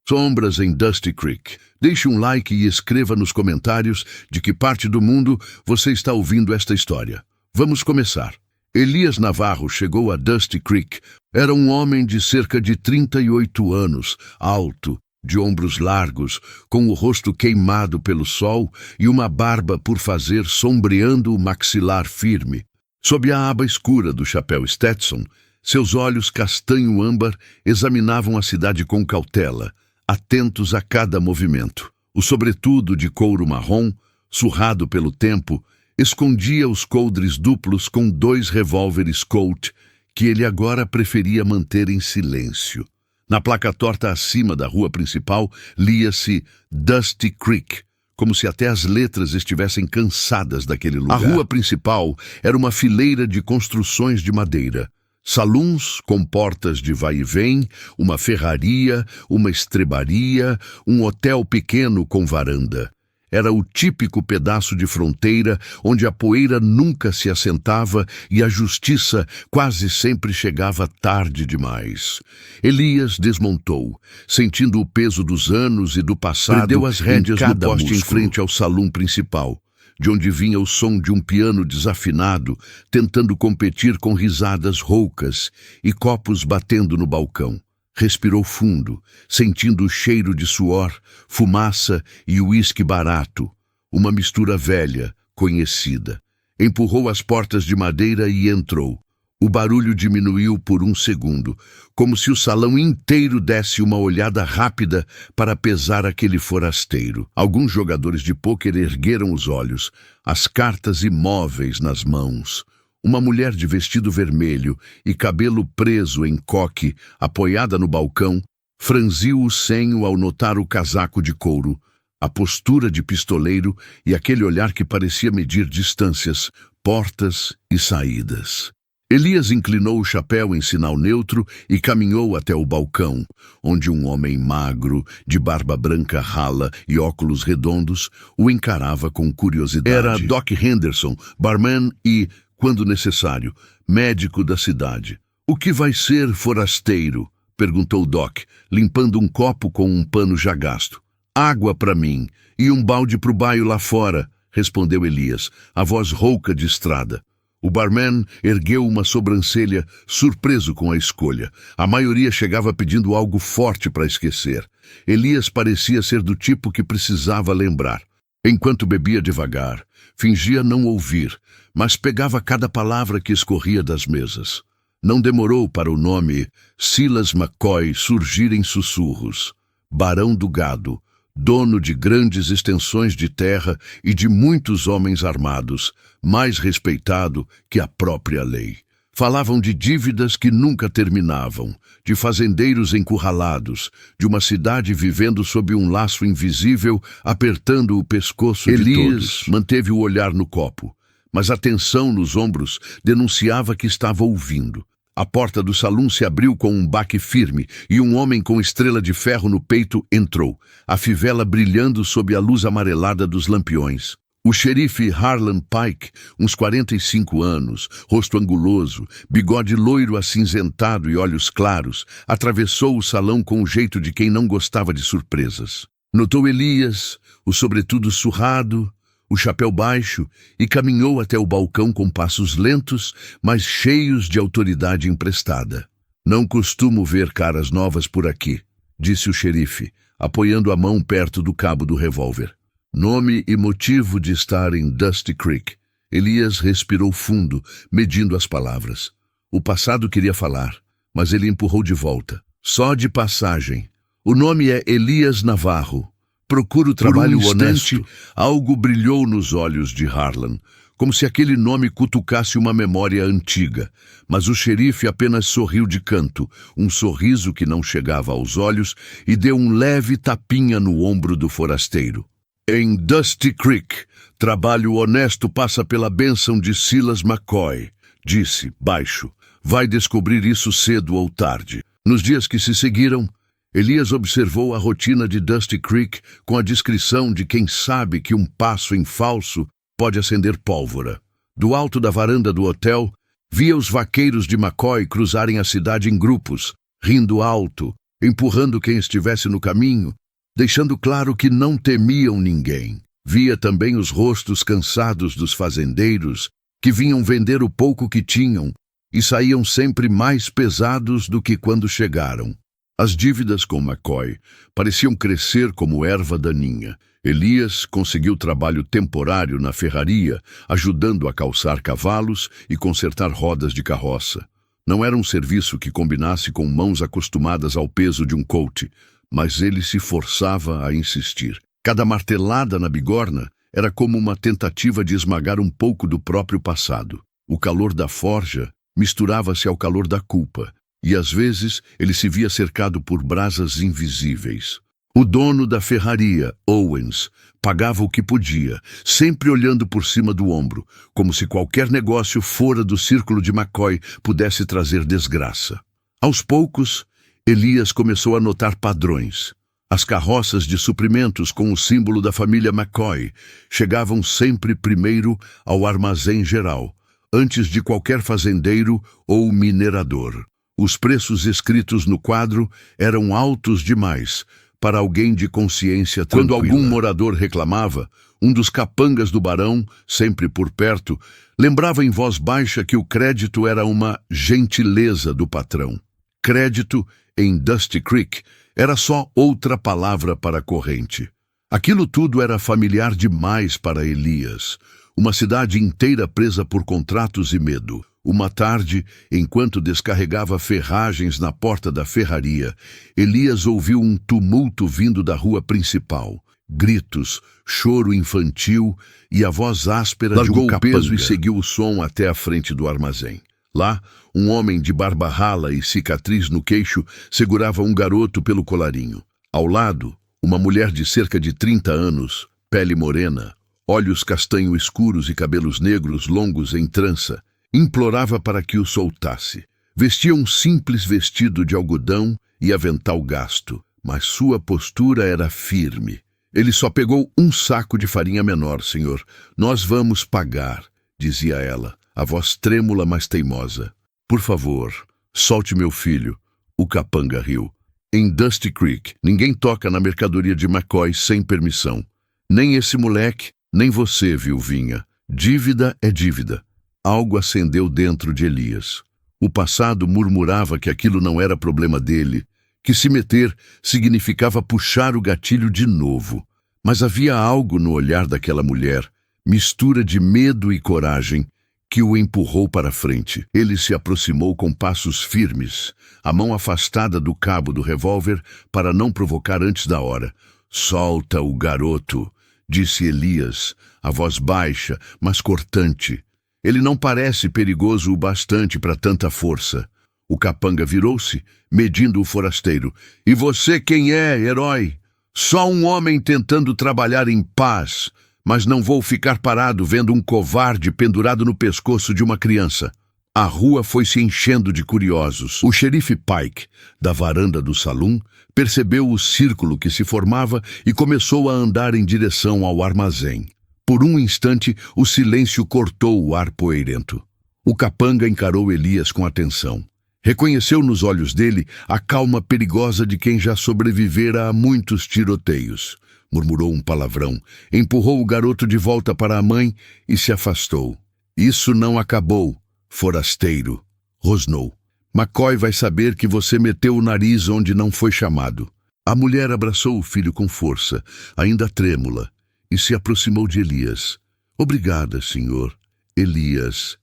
Sombras em Dusty Creek. Deixe um like e escreva nos comentários de que parte do mundo você está ouvindo esta história. Vamos começar. Elias Navarro chegou a Dusty Creek. Era um homem de cerca de 38 anos, alto, de ombros largos, com o rosto queimado pelo sol e uma barba por fazer sombreando o maxilar firme. Sob a aba escura do chapéu Stetson, seus olhos castanho-âmbar examinavam a cidade com cautela, atentos a cada movimento. O sobretudo de couro marrom, surrado pelo tempo, escondia os coldres duplos com 2 revólveres Colt, que ele agora preferia manter em silêncio. Na placa torta acima da rua principal, lia-se Dusty Creek, como se até as letras estivessem cansadas daquele lugar. A rua principal era uma fileira de construções de madeira. Saluns com portas de vai e vem, uma ferraria, uma estrebaria, um hotel pequeno com varanda. Era o típico pedaço de fronteira onde a poeira nunca se assentava e a justiça quase sempre chegava tarde demais. Elias desmontou, sentindo o peso dos anos e do passado. Prendeu as rédeas do poste em frente ao salão principal, de onde vinha o som de um piano desafinado, tentando competir com risadas roucas e copos batendo no balcão. Respirou fundo, sentindo o cheiro de suor, fumaça e uísque barato, uma mistura velha, conhecida. Empurrou as portas de madeira e entrou. O barulho diminuiu por 1 segundo, como se o salão inteiro desse uma olhada rápida para pesar aquele forasteiro. Alguns jogadores de pôquer ergueram os olhos, as cartas imóveis nas mãos. Uma mulher de vestido vermelho e cabelo preso em coque, apoiada no balcão, franziu o senho ao notar o casaco de couro, a postura de pistoleiro e aquele olhar que parecia medir distâncias, portas e saídas. Elias inclinou o chapéu em sinal neutro e caminhou até o balcão, onde um homem magro, de barba branca rala e óculos redondos, o encarava com curiosidade. Era Doc Henderson, barman e, quando necessário, médico da cidade. "O que vai ser, forasteiro?" perguntou Doc, limpando um copo com um pano já gasto. "Água para mim e um balde pro baio lá fora", respondeu Elias, a voz rouca de estrada. O barman ergueu uma sobrancelha, surpreso com a escolha. A maioria chegava pedindo algo forte para esquecer. Elias parecia ser do tipo que precisava lembrar. Enquanto bebia devagar, fingia não ouvir, mas pegava cada palavra que escorria das mesas. Não demorou para o nome Silas McCoy surgir em sussurros. Barão do Gado, dono de grandes extensões de terra e de muitos homens armados, mais respeitado que a própria lei. Falavam de dívidas que nunca terminavam, de fazendeiros encurralados, de uma cidade vivendo sob um laço invisível, apertando o pescoço de todos. Elias manteve o olhar no copo, mas a tensão nos ombros denunciava que estava ouvindo. A porta do salão se abriu com um baque firme e um homem com estrela de ferro no peito entrou, a fivela brilhando sob a luz amarelada dos lampiões. O xerife Harlan Pike, uns 45 anos, rosto anguloso, bigode loiro acinzentado e olhos claros, atravessou o salão com o jeito de quem não gostava de surpresas. Notou Elias, o sobretudo surrado, o chapéu baixo, e caminhou até o balcão com passos lentos, mas cheios de autoridade emprestada. "Não costumo ver caras novas por aqui", disse o xerife, apoiando a mão perto do cabo do revólver. Nome e motivo de estar em Dusty Creek. Elias respirou fundo, medindo as palavras. O passado queria falar, mas ele empurrou de volta. "Só de passagem. O nome é Elias Navarro. Procuro trabalho honesto." Algo brilhou nos olhos de Harlan, como se aquele nome cutucasse uma memória antiga. Mas o xerife apenas sorriu de canto, um sorriso que não chegava aos olhos, e deu um leve tapinha no ombro do forasteiro. "Em Dusty Creek, trabalho honesto passa pela bênção de Silas McCoy", disse, baixo. "Vai descobrir isso cedo ou tarde." Nos dias que se seguiram, Elias observou a rotina de Dusty Creek com a descrição de quem sabe que um passo em falso pode acender pólvora. Do alto da varanda do hotel, via os vaqueiros de McCoy cruzarem a cidade em grupos, rindo alto, empurrando quem estivesse no caminho, deixando claro que não temiam ninguém. Via também os rostos cansados dos fazendeiros, que vinham vender o pouco que tinham e saíam sempre mais pesados do que quando chegaram. As dívidas com McCoy pareciam crescer como erva daninha. Elias conseguiu trabalho temporário na ferraria, ajudando a calçar cavalos e consertar rodas de carroça. Não era um serviço que combinasse com mãos acostumadas ao peso de um colt, mas ele se forçava a insistir. Cada martelada na bigorna era como uma tentativa de esmagar um pouco do próprio passado. O calor da forja misturava-se ao calor da culpa, e às vezes ele se via cercado por brasas invisíveis. O dono da ferraria, Owens, pagava o que podia, sempre olhando por cima do ombro, como se qualquer negócio fora do círculo de McCoy pudesse trazer desgraça. Aos poucos, Elias começou a notar padrões. As carroças de suprimentos com o símbolo da família McCoy chegavam sempre primeiro ao armazém geral, antes de qualquer fazendeiro ou minerador. Os preços escritos no quadro eram altos demais para alguém de consciência tranquila. Quando algum morador reclamava, um dos capangas do barão, sempre por perto, lembrava em voz baixa que o crédito era uma gentileza do patrão. Crédito, em Dusty Creek, era só outra palavra para corrente. Aquilo tudo era familiar demais para Elias. Uma cidade inteira presa por contratos e medo. Uma tarde, enquanto descarregava ferragens na porta da ferraria, Elias ouviu um tumulto vindo da rua principal. Gritos, choro infantil e a voz áspera de um capanga. Largou o peso e seguiu o som até a frente do armazém. Lá, um homem de barba rala e cicatriz no queixo segurava um garoto pelo colarinho. Ao lado, uma mulher de cerca de 30 anos, pele morena, olhos castanho escuros e cabelos negros longos em trança, implorava para que o soltasse. Vestia um simples vestido de algodão e avental gasto, mas sua postura era firme. Ele só pegou um saco de farinha menor, senhor. Nós vamos pagar, dizia ela, a voz trêmula mas teimosa. Por favor, solte meu filho. O capanga riu. Em Dusty Creek, ninguém toca na mercadoria de McCoy sem permissão. Nem esse moleque, nem você, viuvinha. Dívida é dívida. Algo acendeu dentro de Elias. O passado murmurava que aquilo não era problema dele, que se meter significava puxar o gatilho de novo. Mas havia algo no olhar daquela mulher, mistura de medo e coragem, que o empurrou para frente. Ele se aproximou com passos firmes, a mão afastada do cabo do revólver para não provocar antes da hora. Solta o garoto, disse Elias, a voz baixa, mas cortante. Ele não parece perigoso o bastante para tanta força. O capanga virou-se, medindo o forasteiro. E você quem é, herói? Só um homem tentando trabalhar em paz, mas não vou ficar parado vendo um covarde pendurado no pescoço de uma criança. A rua foi se enchendo de curiosos. O xerife Pike, da varanda do salão, percebeu o círculo que se formava e começou a andar em direção ao armazém. Por um instante, o silêncio cortou o ar poeirento. O capanga encarou Elias com atenção. Reconheceu nos olhos dele a calma perigosa de quem já sobrevivera a muitos tiroteios. Murmurou um palavrão, empurrou o garoto de volta para a mãe e se afastou. Isso não acabou, forasteiro, rosnou. McCoy vai saber que você meteu o nariz onde não foi chamado. A mulher abraçou o filho com força, ainda trêmula, e se aproximou de Elias. Obrigada, senhor. Elias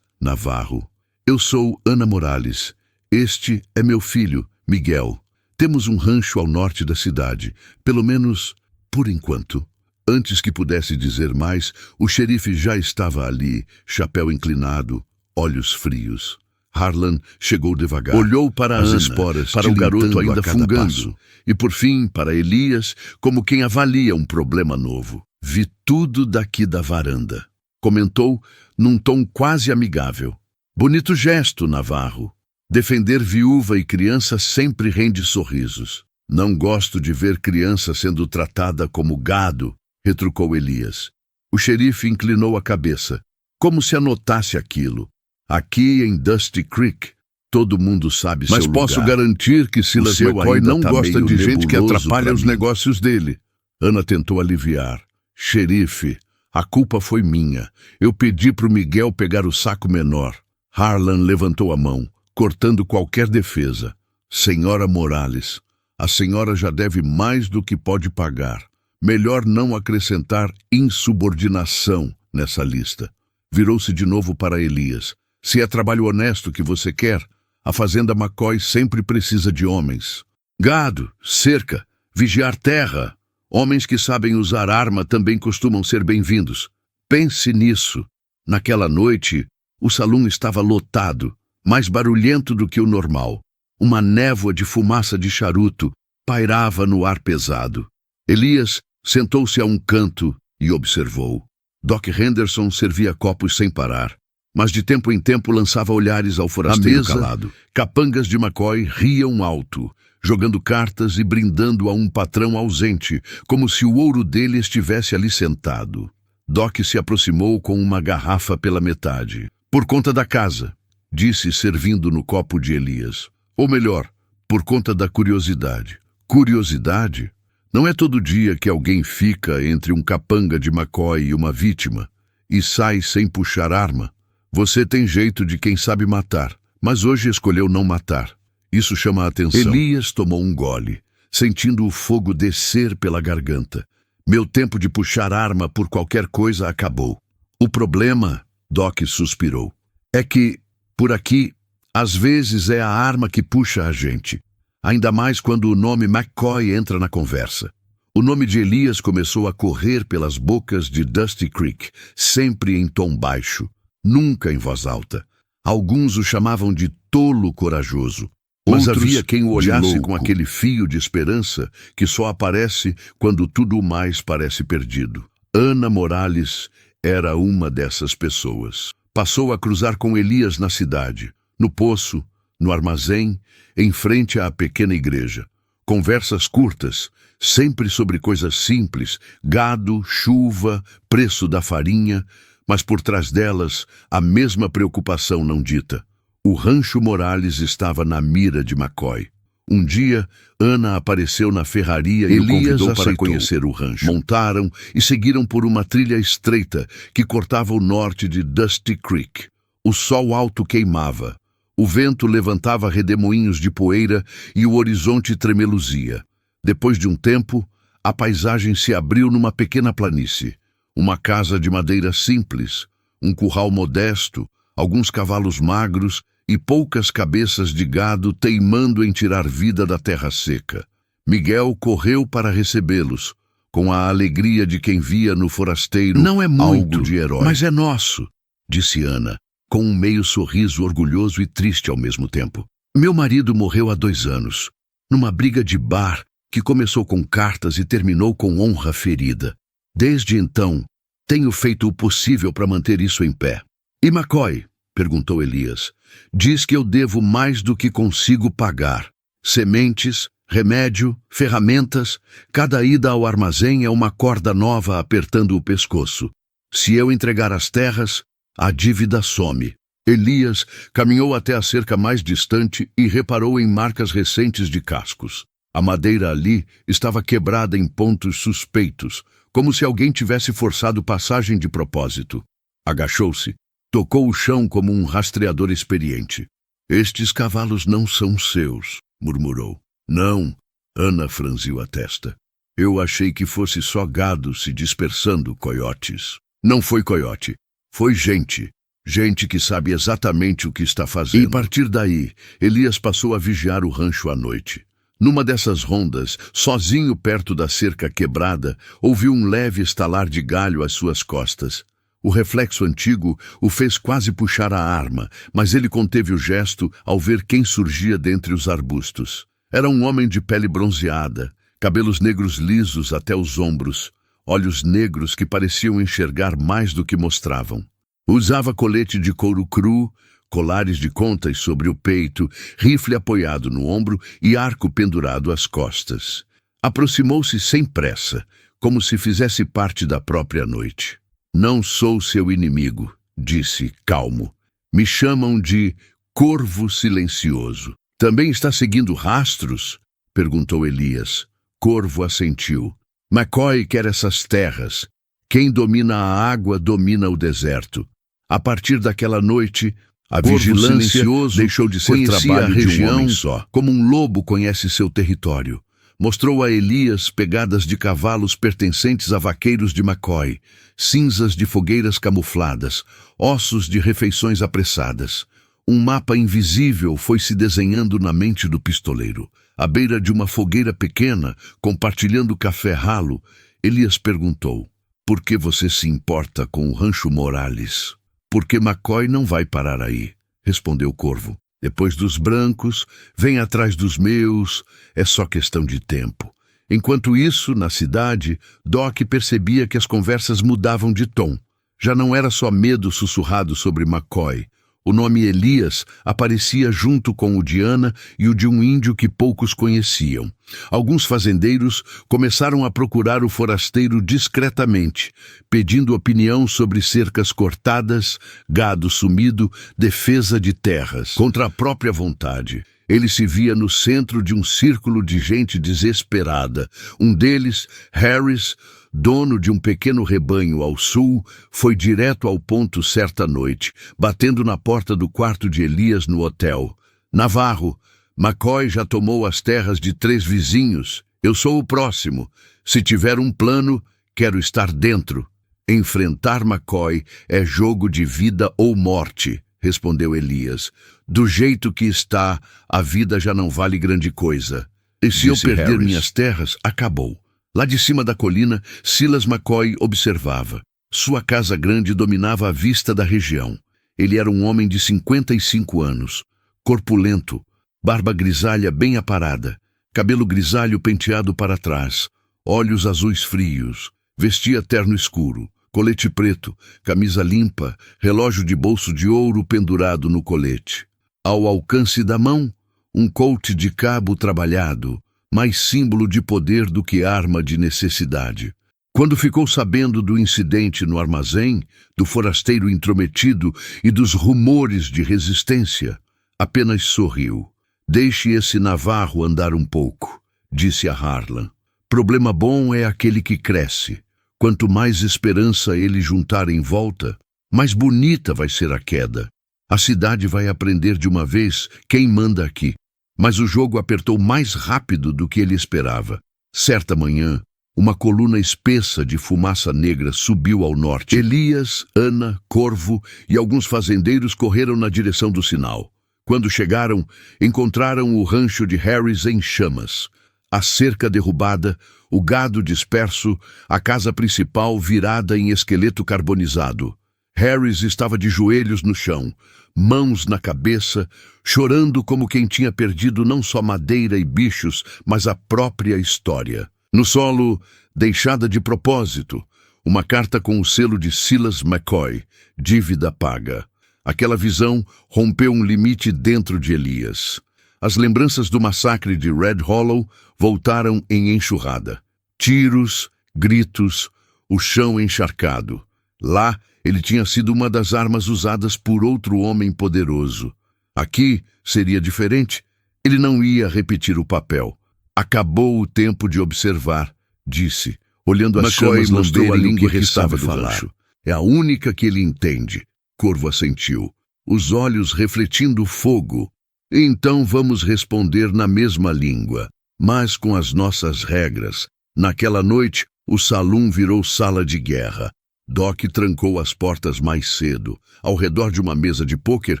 Navarro. Eu sou Ana Morales. Este é meu filho, Miguel. Temos um rancho ao norte da cidade, pelo menos por enquanto. Antes que pudesse dizer mais, o xerife já estava ali, chapéu inclinado, olhos frios. Harlan chegou devagar, olhou para as esporas, para o garoto ainda fungando, e por fim para Elias, como quem avalia um problema novo. Vi tudo daqui da varanda, comentou num tom quase amigável. Bonito gesto, Navarro. Defender viúva e criança sempre rende sorrisos. Não gosto de ver criança sendo tratada como gado, retrucou Elias. O xerife inclinou a cabeça, como se anotasse aquilo. Aqui em Dusty Creek, Todo mundo sabe Mas seu lugar. posso garantir que Silas seu McCoy ainda não tá gosta meio de gente que nebuloso atrapalha pra os mim. negócios dele. Ana tentou aliviar. Xerife, a culpa foi minha. Eu pedi pro Miguel pegar o saco menor. Harlan levantou a mão, cortando qualquer defesa. Senhora Morales, a senhora já deve mais do que pode pagar. Melhor não acrescentar insubordinação nessa lista. Virou-se de novo para Elias. Se é trabalho honesto que você quer, a fazenda McCoy sempre precisa de homens. Gado, cerca, vigiar terra. Homens que sabem usar arma também costumam ser bem-vindos. Pense nisso. Naquela noite, o salão estava lotado, mais barulhento do que o normal. Uma névoa de fumaça de charuto pairava no ar pesado. Elias sentou-se a um canto e observou. Doc Henderson servia copos sem parar, mas de tempo em tempo lançava olhares ao forasteiro calado. Capangas de McCoy riam alto, jogando cartas e brindando a um patrão ausente, como se o ouro dele estivesse ali sentado. Doc se aproximou com uma garrafa pela metade. Por conta da casa, disse, servindo no copo de Elias. Ou melhor, por conta da curiosidade. Curiosidade? Não é todo dia que alguém fica entre um capanga de McCoy e uma vítima e sai sem puxar arma. Você tem jeito de quem sabe matar, mas hoje escolheu não matar. Isso chama a atenção. Elias tomou um gole, sentindo o fogo descer pela garganta. Meu tempo de puxar arma por qualquer coisa acabou. O problema, Doc suspirou, é que, por aqui, às vezes é a arma que puxa a gente. Ainda mais quando o nome McCoy entra na conversa. O nome de Elias começou a correr pelas bocas de Dusty Creek, sempre em tom baixo, nunca em voz alta. Alguns o chamavam de tolo corajoso, mas havia quem o olhasse com aquele fio de esperança que só aparece quando tudo mais parece perdido. Ana Morales era uma dessas pessoas. Passou a cruzar com Elias na cidade, no poço, no armazém, em frente à pequena igreja. Conversas curtas, sempre sobre coisas simples, gado, chuva, preço da farinha, mas por trás delas a mesma preocupação não dita. O rancho Morales estava na mira de McCoy. Um dia, Ana apareceu na ferraria e o convidou para conhecer o rancho. Montaram e seguiram por uma trilha estreita que cortava o norte de Dusty Creek. O sol alto queimava. O vento levantava redemoinhos de poeira e o horizonte tremeluzia. Depois de um tempo, a paisagem se abriu numa pequena planície. Uma casa de madeira simples, um curral modesto, alguns cavalos magros e poucas cabeças de gado teimando em tirar vida da terra seca. Miguel correu para recebê-los, com a alegria de quem via no forasteiro Não é muito, algo de herói. mas é nosso, disse Ana, com um meio sorriso orgulhoso e triste ao mesmo tempo. Meu marido morreu há 2 anos, numa briga de bar que começou com cartas e terminou com honra ferida. Desde então, tenho feito o possível para manter isso em pé. E McCoy? Perguntou Elias. Diz que eu devo mais do que consigo pagar. Sementes, remédio, ferramentas, cada ida ao armazém é uma corda nova apertando o pescoço. Se eu entregar as terras, a dívida some. Elias caminhou até a cerca mais distante e reparou em marcas recentes de cascos. A madeira ali estava quebrada em pontos suspeitos, como se alguém tivesse forçado passagem de propósito. Agachou-se, tocou o chão como um rastreador experiente. Estes cavalos não são seus, murmurou. Não, Ana franziu a testa. Eu achei que fosse só gado se dispersando, coiotes. Não foi coiote. Foi gente. Gente que sabe exatamente o que está fazendo. E a partir daí, Elias passou a vigiar o rancho à noite. Numa dessas rondas, sozinho perto da cerca quebrada, ouviu um leve estalar de galho às suas costas. O reflexo antigo o fez quase puxar a arma, mas ele conteve o gesto ao ver quem surgia dentre os arbustos. Era um homem de pele bronzeada, cabelos negros lisos até os ombros, olhos negros que pareciam enxergar mais do que mostravam. Usava colete de couro cru, colares de contas sobre o peito, rifle apoiado no ombro e arco pendurado às costas. Aproximou-se sem pressa, como se fizesse parte da própria noite. Não sou seu inimigo, disse, calmo. Me chamam de Corvo silencioso. Também está seguindo rastros? Perguntou Elias. Corvo assentiu. McCoy quer essas terras. Quem domina a água domina o deserto. A partir daquela noite, a vigilância deixou de ser trabalho de um homem só. Como um lobo conhece seu território. Mostrou a Elias pegadas de cavalos pertencentes a vaqueiros de McCoy, cinzas de fogueiras camufladas, ossos de refeições apressadas. Um mapa invisível foi se desenhando na mente do pistoleiro. À beira de uma fogueira pequena, compartilhando café ralo, Elias perguntou: por que você se importa com o Rancho Morales? Porque McCoy não vai parar aí, respondeu Corvo. Depois dos brancos, vem atrás dos meus, é só questão de tempo. Enquanto isso, na cidade, Doc percebia que as conversas mudavam de tom. Já não era só medo sussurrado sobre McCoy. O nome Elias aparecia junto com o de Ana e o de um índio que poucos conheciam. Alguns fazendeiros começaram a procurar o forasteiro discretamente, pedindo opinião sobre cercas cortadas, gado sumido, defesa de terras. Contra a própria vontade, ele se via no centro de um círculo de gente desesperada. Um deles, Harris, dono de um pequeno rebanho ao sul, foi direto ao ponto certa noite, batendo na porta do quarto de Elias no hotel. Navarro, McCoy já tomou as terras de 3 vizinhos. Eu sou o próximo. Se tiver um plano, quero estar dentro. Enfrentar McCoy é jogo de vida ou morte, respondeu Elias. Do jeito que está, a vida já não vale grande coisa. E se eu perder minhas terras, acabou. Lá de cima da colina, Silas McCoy observava. Sua casa grande dominava a vista da região. Ele era um homem de 55 anos, corpulento, barba grisalha bem aparada, cabelo grisalho penteado para trás, olhos azuis frios, vestia terno escuro, colete preto, camisa limpa, relógio de bolso de ouro pendurado no colete. Ao alcance da mão, um colte de cabo trabalhado, mais símbolo de poder do que arma de necessidade. Quando ficou sabendo do incidente no armazém, do forasteiro intrometido e dos rumores de resistência, apenas sorriu. Deixe esse Navarro andar um pouco, disse a Harlan. Problema bom é aquele que cresce. Quanto mais esperança ele juntar em volta, mais bonita vai ser a queda. A cidade vai aprender de uma vez quem manda aqui. Mas o jogo apertou mais rápido do que ele esperava. Certa manhã, uma coluna espessa de fumaça negra subiu ao norte. Elias, Ana, Corvo e alguns fazendeiros correram na direção do sinal. Quando chegaram, encontraram o rancho de Harris em chamas. A cerca derrubada, o gado disperso, a casa principal virada em esqueleto carbonizado. Harris estava de joelhos no chão, mãos na cabeça, chorando como quem tinha perdido não só madeira e bichos, mas a própria história. No solo, deixada de propósito, uma carta com o selo de Silas McCoy, dívida paga. Aquela visão rompeu um limite dentro de Elias. As lembranças do massacre de Red Hollow voltaram em enxurrada. Tiros, gritos, o chão encharcado. Lá, ele tinha sido uma das armas usadas por outro homem poderoso. Aqui seria diferente. Ele não ia repetir o papel. Acabou o tempo de observar, disse, olhando as chamas lamberem a língua que restava do rancho. É a única que ele entende. Corvo assentiu, os olhos refletindo fogo. Então vamos responder na mesma língua, mas com as nossas regras. Naquela noite, o salão virou sala de guerra. Doc trancou as portas mais cedo. Ao redor de uma mesa de pôquer,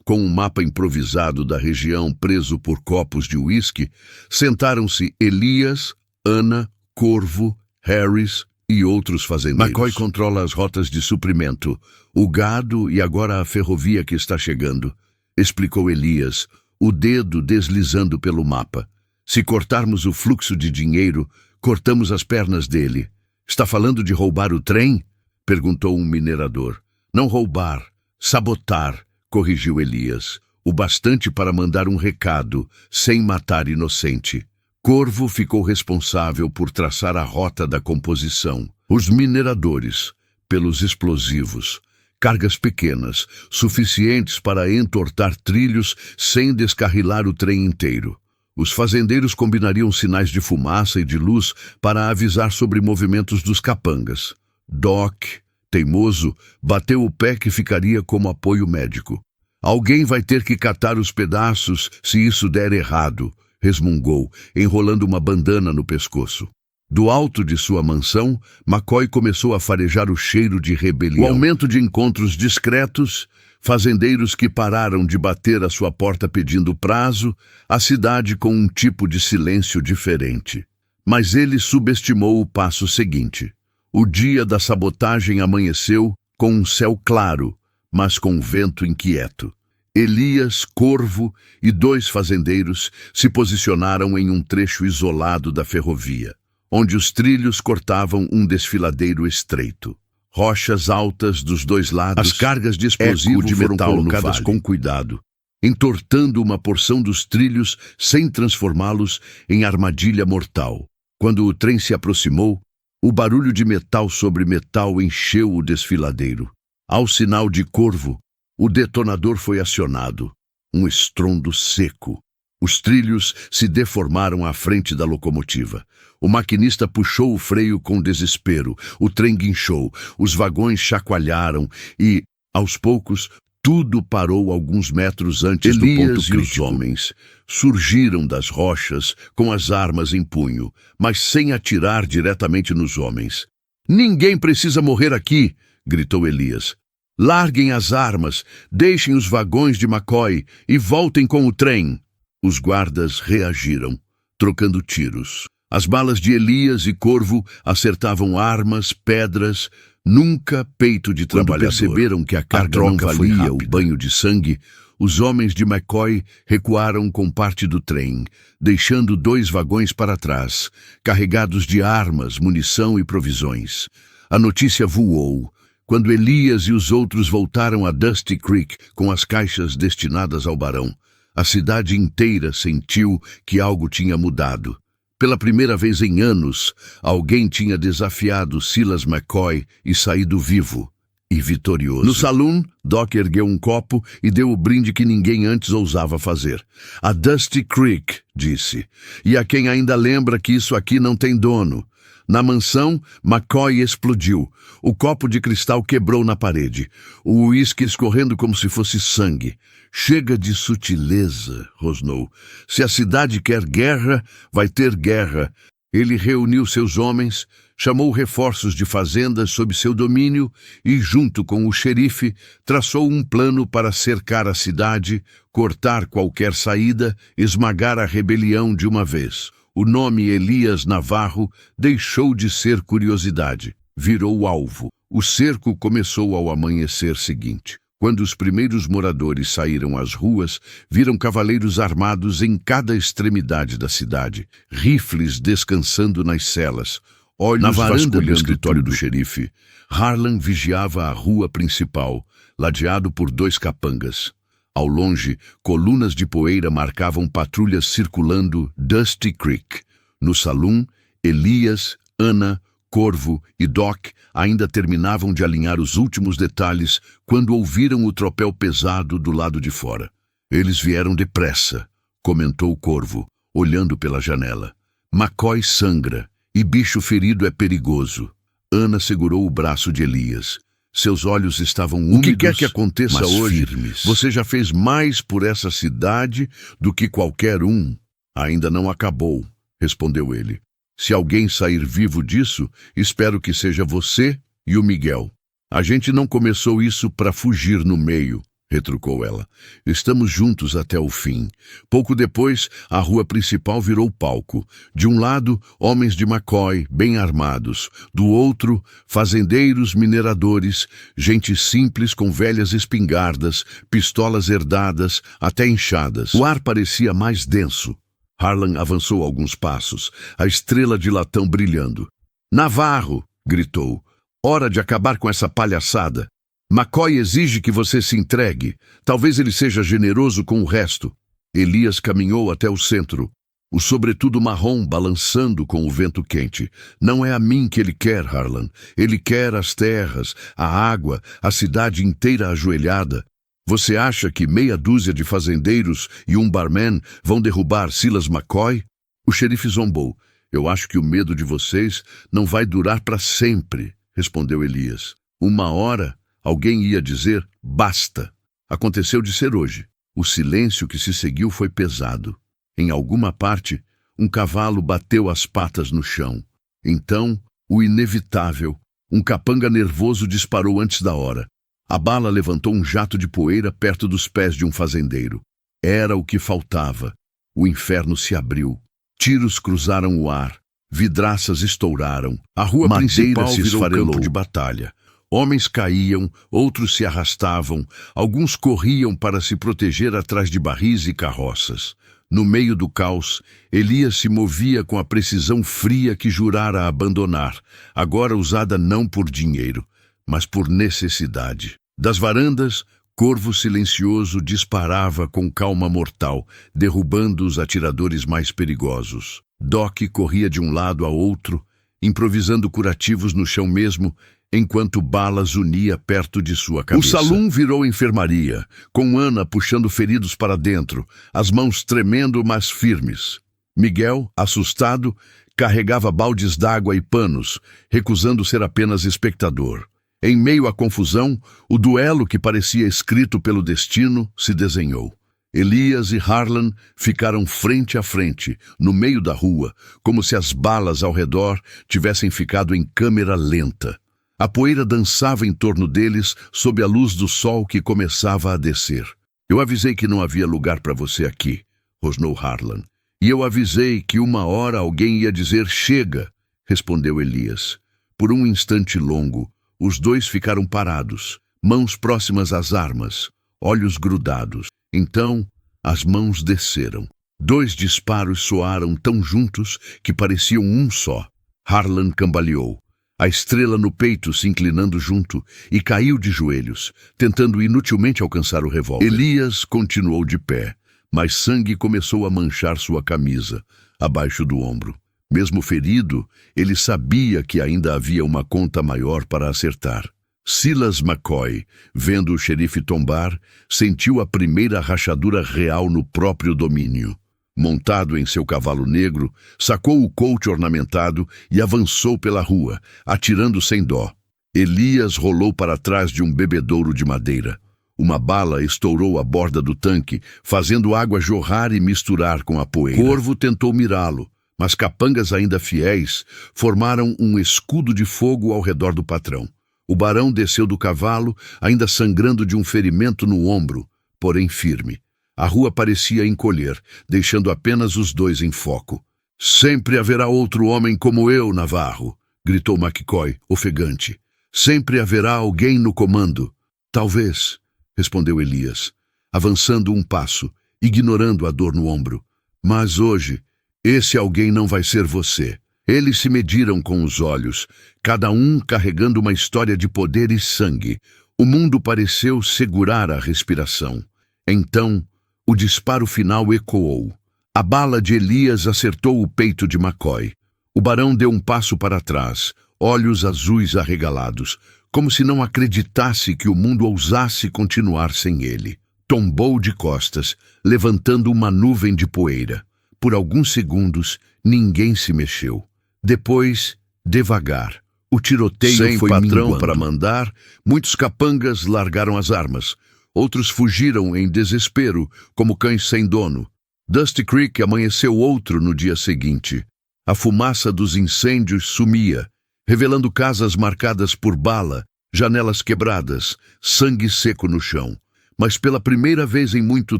com um mapa improvisado da região preso por copos de uísque, sentaram-se Elias, Ana, Corvo, Harris e outros fazendeiros. McCoy controla as rotas de suprimento, o gado e agora a ferrovia que está chegando, explicou Elias, o dedo deslizando pelo mapa. Se cortarmos o fluxo de dinheiro, cortamos as pernas dele. Está falando de roubar o trem? Perguntou um minerador. Não roubar, sabotar, corrigiu Elias. O bastante para mandar um recado, sem matar inocente. Corvo ficou responsável por traçar a rota da composição. Os mineradores, pelos explosivos. cargas pequenas, suficientes para entortar trilhos sem descarrilar o trem inteiro. Os fazendeiros combinariam sinais de fumaça e de luz para avisar sobre movimentos dos capangas. Doc, teimoso, bateu o pé que ficaria como apoio médico. Alguém vai ter que catar os pedaços se isso der errado, resmungou, enrolando uma bandana no pescoço. Do alto de sua mansão, McCoy começou a farejar o cheiro de rebelião. O aumento de encontros discretos, fazendeiros que pararam de bater à sua porta pedindo prazo, a cidade com um tipo de silêncio diferente. Mas ele subestimou o passo seguinte. O dia da sabotagem amanheceu com um céu claro, mas com vento inquieto. Elias, Corvo e 2 fazendeiros se posicionaram em um trecho isolado da ferrovia, onde os trilhos cortavam um desfiladeiro estreito. Rochas altas dos 2 lados, as cargas de explosivo de metal foram colocadas com cuidado, entortando uma porção dos trilhos sem transformá-los em armadilha mortal. Quando o trem se aproximou, o barulho de metal sobre metal encheu o desfiladeiro. Ao sinal de Corvo, o detonador foi acionado. Um estrondo seco. Os trilhos se deformaram à frente da locomotiva. O maquinista puxou o freio com desespero. O trem guinchou, os vagões chacoalharam e, aos poucos, tudo parou alguns metros antes do ponto crítico. Os homens surgiram das rochas com as armas em punho, mas sem atirar diretamente nos homens. "Ninguém precisa morrer aqui!" gritou Elias. "Larguem as armas, deixem os vagões de McCoy e voltem com o trem." Os guardas reagiram, trocando tiros. As balas de Elias e Corvo acertavam armas, pedras, nunca peito de trabalhador. Quando perceberam que a carga não valia o banho de sangue, os homens de McCoy recuaram com parte do trem, deixando 2 vagões para trás, carregados de armas, munição e provisões. A notícia voou. Quando Elias e os outros voltaram a Dusty Creek com as caixas destinadas ao barão, a cidade inteira sentiu que algo tinha mudado. Pela primeira vez em anos, alguém tinha desafiado Silas McCoy e saído vivo e vitorioso. No salão, Doc ergueu um copo e deu o brinde que ninguém antes ousava fazer. "A Dusty Creek", disse, "e a quem ainda lembra que isso aqui não tem dono." Na mansão, McCoy explodiu. O copo de cristal quebrou na parede. O uísque escorrendo como se fosse sangue. "Chega de sutileza", rosnou. "Se a cidade quer guerra, vai ter guerra." Ele reuniu seus homens, chamou reforços de fazendas sob seu domínio e, junto com o xerife, traçou um plano para cercar a cidade, cortar qualquer saída, esmagar a rebelião de uma vez. O nome Elias Navarro deixou de ser curiosidade, virou alvo. O cerco começou ao amanhecer seguinte. Quando os primeiros moradores saíram às ruas, viram cavaleiros armados em cada extremidade da cidade, rifles descansando nas celas, olhos na varanda do escritório do xerife. Harlan vigiava a rua principal, ladeado por 2 capangas. Ao longe, colunas de poeira marcavam patrulhas circulando Dusty Creek. No salão, Elias, Ana, Corvo e Doc ainda terminavam de alinhar os últimos detalhes quando ouviram o tropel pesado do lado de fora. "Eles vieram depressa", comentou Corvo, olhando pela janela. "McCoy sangra e bicho ferido é perigoso." Ana segurou o braço de Elias. Seus olhos estavam úmidos, "O que quer que aconteça hoje, firmes. Você já fez mais por essa cidade do que qualquer um." "Ainda não acabou", respondeu ele. "Se alguém sair vivo disso, espero que seja você e o Miguel." "A gente não começou isso para fugir no meio", retrucou ela. "Estamos juntos até o fim." Pouco depois, a rua principal virou palco. De um lado, homens de McCoy, bem armados. Do outro, fazendeiros, mineradores, gente simples com velhas espingardas, pistolas herdadas, até enxadas. O ar parecia mais denso. Harlan avançou alguns passos, a estrela de latão brilhando. "Navarro!" gritou. "Hora de acabar com essa palhaçada. McCoy exige que você se entregue. Talvez ele seja generoso com o resto." Elias caminhou até o centro. o sobretudo marrom balançando com o vento quente. Não é a mim que ele quer, Harlan. Ele quer as terras, a água, a cidade inteira ajoelhada. Você acha que meia dúzia de fazendeiros e um barman vão derrubar Silas McCoy? O xerife zombou. Eu acho que o medo de vocês não vai durar para sempre, respondeu Elias. Uma hora, alguém ia dizer, basta. Aconteceu de ser hoje. O silêncio que se seguiu foi pesado. Em alguma parte, um cavalo bateu as patas no chão. Então, o inevitável, um capanga nervoso disparou antes da hora. A bala levantou um jato de poeira perto dos pés de um fazendeiro. Era o que faltava. O inferno se abriu. Tiros cruzaram o ar. Vidraças estouraram. A rua principal se esfarelou campo de batalha. Homens caíam, outros se arrastavam, alguns corriam para se proteger atrás de barris e carroças. No meio do caos, Elias se movia com a precisão fria que jurara abandonar, agora usada não por dinheiro, mas por necessidade. Das varandas, Corvo silencioso disparava com calma mortal, derrubando os atiradores mais perigosos. Doc corria de um lado a outro, improvisando curativos no chão mesmo, enquanto balas unia perto de sua cabeça. O salão virou enfermaria, com Ana puxando feridos para dentro, as mãos tremendo, mas firmes. Miguel, assustado, carregava baldes d'água e panos, recusando ser apenas espectador. Em meio à confusão, o duelo que parecia escrito pelo destino se desenhou. Elias e Harlan ficaram frente a frente, no meio da rua, como se as balas ao redor tivessem ficado em câmera lenta. A poeira dançava em torno deles sob a luz do sol que começava a descer. Eu avisei que não havia lugar para você aqui, rosnou Harlan. E eu avisei que uma hora alguém ia dizer chega, respondeu Elias. Por um instante longo, os dois ficaram parados, mãos próximas às armas, olhos grudados. Então, as mãos desceram. 2 disparos soaram tão juntos que pareciam um só. Harlan cambaleou. A estrela no peito se inclinando junto e caiu de joelhos, tentando inutilmente alcançar o revólver. Elias continuou de pé, mas sangue começou a manchar sua camisa, abaixo do ombro. Mesmo ferido, ele sabia que ainda havia uma conta maior para acertar. Silas McCoy, vendo o xerife tombar, sentiu a primeira rachadura real no próprio domínio. Montado em seu cavalo negro, sacou o colte ornamentado e avançou pela rua, atirando sem dó. Elias rolou para trás de um bebedouro de madeira. Uma bala estourou a borda do tanque, fazendo água jorrar e misturar com a poeira. Corvo tentou mirá-lo, mas capangas ainda fiéis formaram um escudo de fogo ao redor do patrão. O barão desceu do cavalo, ainda sangrando de um ferimento no ombro, porém firme. A rua parecia encolher, deixando apenas os dois em foco. Sempre haverá outro homem como eu, Navarro, gritou McCoy, ofegante. Sempre haverá alguém no comando. Talvez, respondeu Elias, avançando um passo, ignorando a dor no ombro. Mas hoje, esse alguém não vai ser você. Eles se mediram com os olhos, cada um carregando uma história de poder e sangue. O mundo pareceu segurar a respiração. Então, o disparo final ecoou. A bala de Elias acertou o peito de McCoy. O barão deu um passo para trás, olhos azuis arregalados, como se não acreditasse que o mundo ousasse continuar sem ele. Tombou de costas, levantando uma nuvem de poeira. Por alguns segundos, ninguém se mexeu. Depois, devagar, o tiroteio Sem foi patrão minguando. para Mandar, muitos capangas largaram as armas. Outros fugiram em desespero, como cães sem dono. Dusty Creek amanheceu outro no dia seguinte. A fumaça dos incêndios sumia, revelando casas marcadas por bala, janelas quebradas, sangue seco no chão. Mas pela primeira vez em muito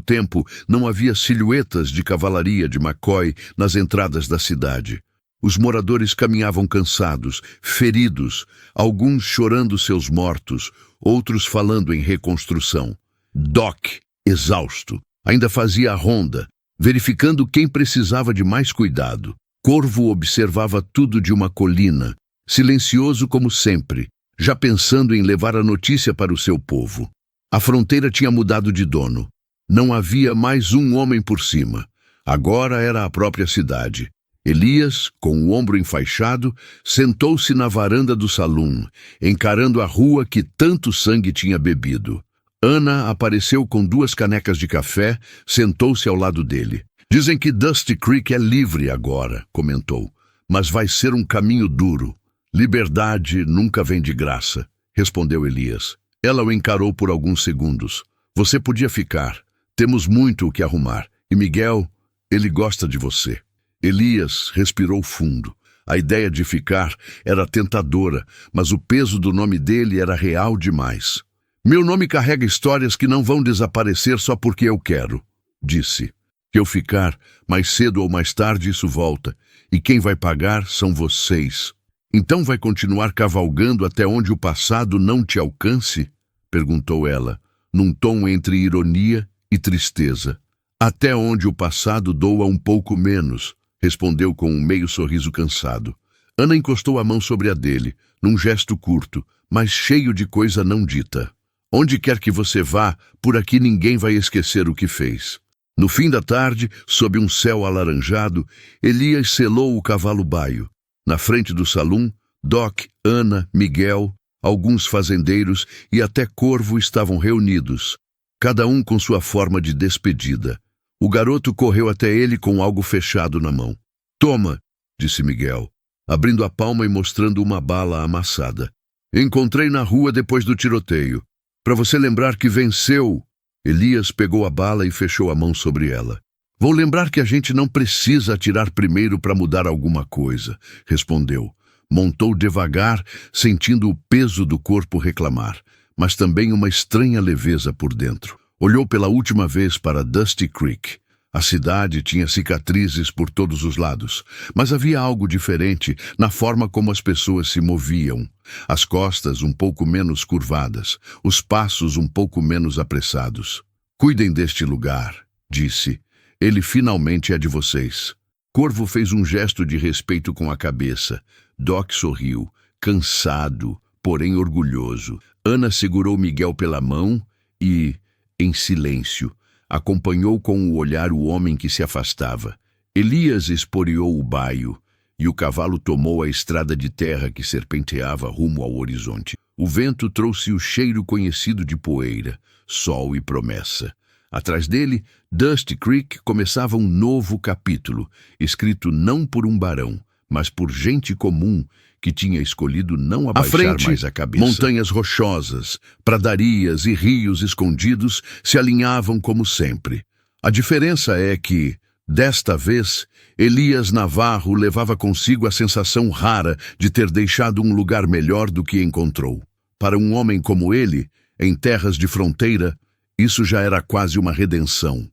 tempo não havia silhuetas de cavalaria de McCoy nas entradas da cidade. Os moradores caminhavam cansados, feridos, alguns chorando seus mortos, outros falando em reconstrução. Doc, exausto, ainda fazia a ronda, verificando quem precisava de mais cuidado. Corvo observava tudo de uma colina, silencioso como sempre, já pensando em levar a notícia para o seu povo. A fronteira tinha mudado de dono. Não havia mais um homem por cima. Agora era a própria cidade. Elias, com o ombro enfaixado, sentou-se na varanda do salão, encarando a rua que tanto sangue tinha bebido. Ana apareceu com 2 canecas de café, sentou-se ao lado dele. Dizem que Dusty Creek é livre agora, comentou, mas vai ser um caminho duro. Liberdade nunca vem de graça, respondeu Elias. Ela o encarou por alguns segundos. Você podia ficar. Temos muito o que arrumar. E Miguel, ele gosta de você. Elias respirou fundo. A ideia de ficar era tentadora, mas o peso do nome dele era real demais. Meu nome carrega histórias que não vão desaparecer só porque eu quero, disse. Se eu ficar, mais cedo ou mais tarde isso volta, e quem vai pagar são vocês. Então vai continuar cavalgando até onde o passado não te alcance? Perguntou ela, num tom entre ironia e tristeza. Até onde o passado doa um pouco menos, respondeu com um meio sorriso cansado. Ana encostou a mão sobre a dele, num gesto curto, mas cheio de coisa não dita. Onde quer que você vá, por aqui ninguém vai esquecer o que fez. No fim da tarde, sob um céu alaranjado, Elias selou o cavalo baio. Na frente do salão, Doc, Ana, Miguel, alguns fazendeiros e até Corvo estavam reunidos, cada um com sua forma de despedida. O garoto correu até ele com algo fechado na mão. Toma, disse Miguel, abrindo a palma e mostrando uma bala amassada. Encontrei na rua depois do tiroteio. Para você lembrar que venceu. Elias pegou a bala e fechou a mão sobre ela. Vou lembrar que a gente não precisa atirar primeiro para mudar alguma coisa, respondeu. Montou devagar, sentindo o peso do corpo reclamar, mas também uma estranha leveza por dentro. Olhou pela última vez para Dusty Creek. A cidade tinha cicatrizes por todos os lados, mas havia algo diferente na forma como as pessoas se moviam. As costas um pouco menos curvadas, os passos um pouco menos apressados. Cuidem deste lugar, disse. Ele finalmente é de vocês. Corvo fez um gesto de respeito com a cabeça. Doc sorriu, cansado, porém orgulhoso. Ana segurou Miguel pela mão e, em silêncio, acompanhou com o olhar o homem que se afastava. Elias esporeou o baio e o cavalo tomou a estrada de terra que serpenteava rumo ao horizonte. O vento trouxe o cheiro conhecido de poeira, sol e promessa. Atrás dele, Dusty Creek começava um novo capítulo, escrito não por um barão, mas por gente comum que tinha escolhido não abaixar mais a cabeça. Montanhas rochosas, pradarias e rios escondidos se alinhavam como sempre. A diferença é que, desta vez, Elias Navarro levava consigo a sensação rara de ter deixado um lugar melhor do que encontrou. Para um homem como ele, em terras de fronteira, isso já era quase uma redenção.